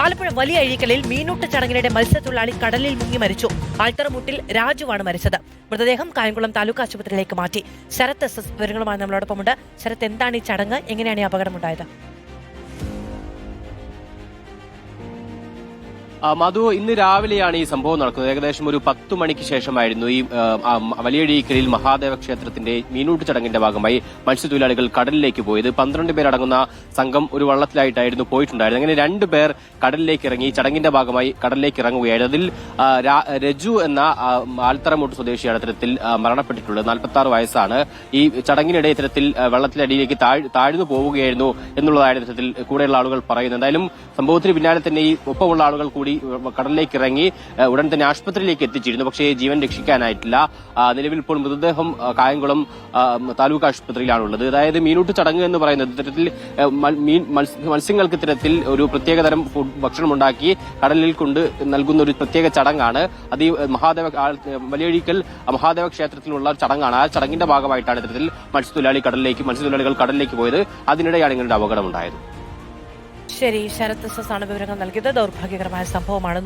ആലപ്പുഴ വലിയ അഴീക്കലിൽ മീനൂട്ട് ചടങ്ങിനിടെ മത്സ്യത്തൊഴിലാളി കടലിൽ മുങ്ങി മരിച്ചു. ആൽത്തറമുട്ടിൽ രാജുവാണ് മരിച്ചത്. മൃതദേഹം കായംകുളം താലൂക്ക് ആശുപത്രിയിലേക്ക് മാറ്റി. ശരത് എസ് വിവരങ്ങളുമായി നമ്മളോടൊപ്പമുണ്ട്. ശരത്, എന്താണ് ഈ ചടങ്ങ്? എങ്ങനെയാണ് ഈ അപകടമുണ്ടായത്? മധു, ഇന്ന് രാവിലെയാണ് ഈ സംഭവം നടക്കുന്നത്. ഏകദേശം ഒരു 10 മണിക്ക് ശേഷമായിരുന്നു ഈ വലിയഴീക്കലിൽ മഹാദേവ ക്ഷേത്രത്തിന്റെ മീനൂട്ട് ചടങ്ങിന്റെ ഭാഗമായി മത്സ്യത്തൊഴിലാളികൾ കടലിലേക്ക് പോയത്. 12 പേരടങ്ങുന്ന സംഘം ഒരു വള്ളത്തിലായിട്ടായിരുന്നു പോയിട്ടുണ്ടായിരുന്നത്. അങ്ങനെ 2 പേർ കടലിലേക്ക് ഇറങ്ങി ചടങ്ങിന്റെ ഭാഗമായി കടലിലേക്ക് ഇറങ്ങുകയായിരുന്നു. അതിൽ രജു എന്ന ആൽത്തറമുട്ട് സ്വദേശിയാണ് ഇത്തരത്തിൽ മരണപ്പെട്ടിട്ടുള്ളത്. 46 വയസ്സാണ്. ഈ ചടങ്ങിനിടെ ഇത്തരത്തിൽ വെള്ളത്തിലടിയിലേക്ക് താഴ്ന്നു പോവുകയായിരുന്നു എന്നുള്ളതായിരുന്നു ഇത്തരത്തിൽ കൂടെയുള്ള ആളുകൾ പറയുന്നത്. എന്തായാലും സംഭവത്തിന് പിന്നാലെ തന്നെ ഈ ഒപ്പമുള്ള ആളുകൾ കൂടി കടലിലേക്ക് ഇറങ്ങി ഉടൻ തന്നെ ആശുപത്രിയിലേക്ക് എത്തിച്ചിരുന്നു. പക്ഷേ ജീവൻ രക്ഷിക്കാനായിട്ടില്ല. നിലവിൽ ഇപ്പോൾ മൃതദേഹം കായംകുളം താലൂക്ക് ആശുപത്രിയിലാണുള്ളത്. അതായത് മീനൂട്ട് ചടങ്ങ് എന്ന് പറയുന്നത് ഇത്തരത്തിൽ മത്സ്യങ്ങൾക്ക് ഇത്തരത്തിൽ ഒരു പ്രത്യേകതരം ഭക്ഷണം ഉണ്ടാക്കി കടലിൽ കൊണ്ട് നൽകുന്ന ഒരു പ്രത്യേക ചടങ്ങാണ്. അത് ഈ വലിയഴീക്കൽ മഹാദേവ ക്ഷേത്രത്തിലുള്ള ചടങ്ങാണ്. ആ ചടങ്ങിന്റെ ഭാഗമായിട്ടാണ് ഇത്തരത്തിൽ മത്സ്യത്തൊഴിലാളികൾ കടലിലേക്ക് പോയത്. അതിനിടെയാണ് ഇങ്ങനെ ഒരു അപകടമുണ്ടായത്. ശരി, ശരത് എസ് ആണ് വിവരങ്ങൾ നൽകിയത്. ദൗർഭാഗ്യകരമായ സംഭവമാണ്.